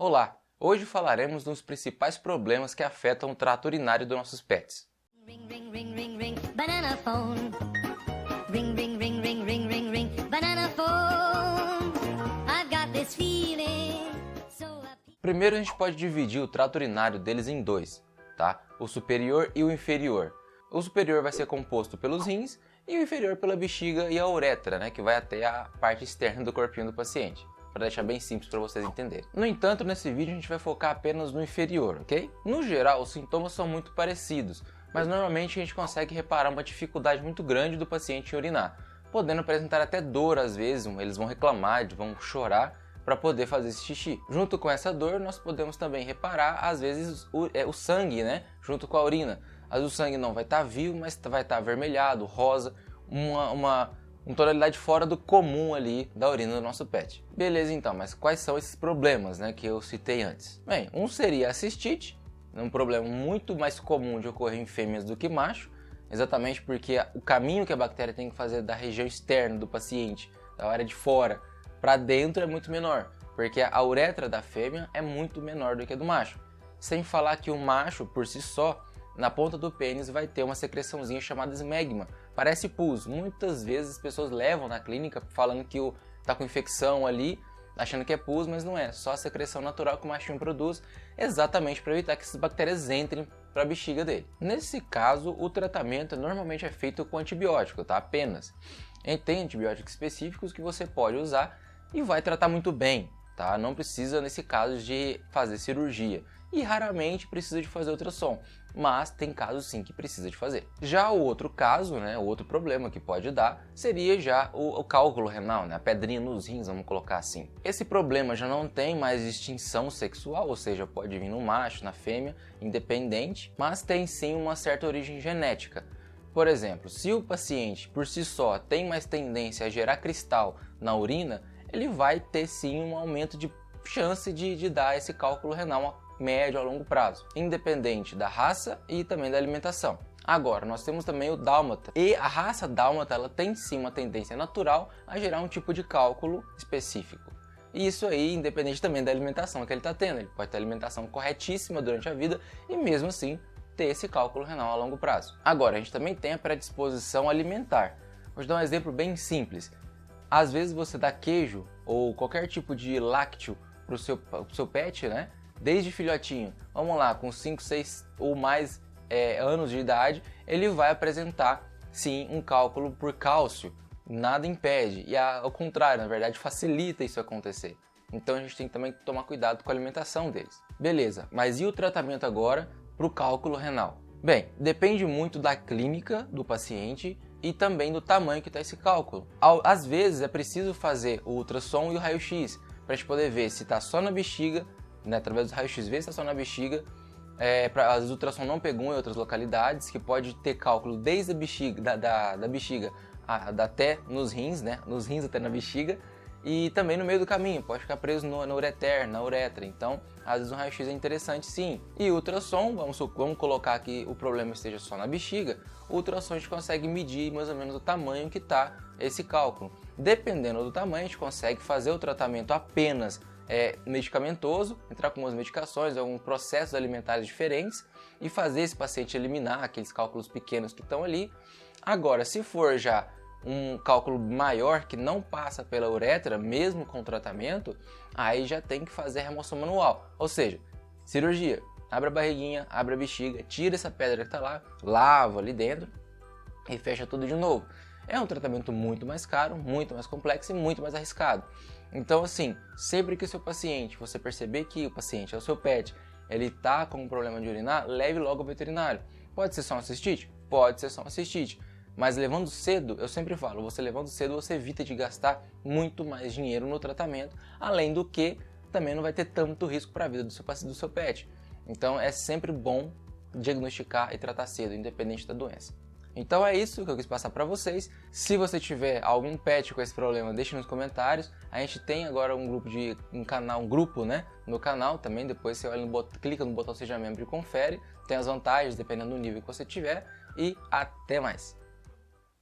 Olá! Hoje falaremos dos principais problemas que afetam o trato urinário dos nossos pets. Ring, ring, ring, ring, ring, banana phone. Ring, ring, ring, ring, ring, ring, ring, banana phone. I've got this feeling so Primeiro a gente pode dividir o trato urinário deles em dois, tá? O superior e o inferior. O superior vai ser composto pelos rins e o inferior pela bexiga e a uretra, né, que vai até a parte externa do corpinho do paciente. Para deixar bem simples para vocês entenderem. No entanto, nesse vídeo a gente vai focar apenas no inferior, ok? No geral, os sintomas são muito parecidos, mas normalmente a gente consegue reparar uma dificuldade muito grande do paciente em urinar, podendo apresentar até dor às vezes, eles vão reclamar, vão chorar para poder fazer esse xixi. Junto com essa dor, nós podemos também reparar, às vezes, o sangue, né, junto com a urina. Às vezes o sangue não vai estar vivo, mas vai estar avermelhado, rosa, uma tonalidade fora do comum ali da urina do nosso pet. Beleza então, mas quais são esses problemas, né, que eu citei antes? Bem, um seria a cistite, um problema muito mais comum de ocorrer em fêmeas do que macho, exatamente porque o caminho que a bactéria tem que fazer da região externa do paciente, da área de fora, para dentro é muito menor, porque a uretra da fêmea é muito menor do que a do macho. Sem falar que o macho, por si só, na ponta do pênis vai ter uma secreçãozinha chamada esmegma. Parece pus. Muitas vezes as pessoas levam na clínica falando que tá com infecção ali, achando que é pus, mas não é. Só a secreção natural que o machinho produz, exatamente para evitar que essas bactérias entrem para a bexiga dele. Nesse caso, o tratamento normalmente é feito com antibiótico, tá? Apenas. E tem antibióticos específicos que você pode usar e vai tratar muito bem, tá? Não precisa, nesse caso, de fazer cirurgia. E raramente precisa de fazer ultrassom, mas tem casos sim que precisa de fazer. Já o outro caso, né, o outro problema que pode dar, seria já o cálculo renal, né, a pedrinha nos rins, vamos colocar assim. Esse problema já não tem mais distinção sexual, ou seja, pode vir no macho, na fêmea, independente, mas tem sim uma certa origem genética. Por exemplo, se o paciente por si só tem mais tendência a gerar cristal na urina, ele vai ter sim um aumento de chance de dar esse cálculo renal médio a longo prazo, independente da raça e também da alimentação. Agora, nós temos também o dálmata, e a raça dálmata ela tem sim uma tendência natural a gerar um tipo de cálculo específico. E isso aí, independente também da alimentação que ele está tendo, ele pode ter alimentação corretíssima durante a vida e mesmo assim ter esse cálculo renal a longo prazo. Agora, a gente também tem a predisposição alimentar. Vou te dar um exemplo bem simples. Às vezes você dá queijo ou qualquer tipo de lácteo para o seu pet, né? Desde filhotinho, vamos lá, com 5, 6 ou mais anos de idade, ele vai apresentar sim um cálculo por cálcio, nada impede, e ao contrário, na verdade facilita isso acontecer. Então a gente tem que também tomar cuidado com a alimentação deles. Beleza, mas e o tratamento agora para o cálculo renal? Bem, depende muito da clínica do paciente e também do tamanho que está esse cálculo. Às vezes é preciso fazer o ultrassom e o raio-x para a gente poder ver se está só na bexiga, né, através do raio-x ver se está só na bexiga, às vezes o ultrassom não pegou em outras localidades, que pode ter cálculo desde a bexiga, da bexiga até nos rins, né, nos rins até na bexiga, e também no meio do caminho, pode ficar preso no ureter, na uretra, então às vezes um raio-x é interessante sim. E o ultrassom, vamos colocar que o problema esteja só na bexiga, o ultrassom a gente consegue medir mais ou menos o tamanho que está esse cálculo. Dependendo do tamanho, a gente consegue fazer o tratamento apenas medicamentoso, entrar com umas medicações, alguns processos alimentares diferentes e fazer esse paciente eliminar aqueles cálculos pequenos que estão ali. Agora, se for já um cálculo maior que não passa pela uretra, mesmo com tratamento, aí já tem que fazer a remoção manual, ou seja, cirurgia. Abre a barriguinha, abre a bexiga, tira essa pedra que está lá, lava ali dentro e fecha tudo de novo. É um tratamento muito mais caro, muito mais complexo e muito mais arriscado. Então assim, sempre que o seu paciente, você perceber que o paciente é o seu pet, ele está com um problema de urinar, leve logo ao veterinário. Pode ser só uma cistite? Pode ser só uma cistite. Mas levando cedo, eu sempre falo, você levando cedo você evita de gastar muito mais dinheiro no tratamento, além do que também não vai ter tanto risco para a vida do seu pet. Então é sempre bom diagnosticar e tratar cedo, independente da doença. Então é isso que eu quis passar para vocês. Se você tiver algum pet com esse problema, deixe nos comentários. A gente tem agora um grupo, né, no canal também. Depois você olha clica no botão Seja Membro e confere. Tem as vantagens dependendo do nível que você tiver. E até mais!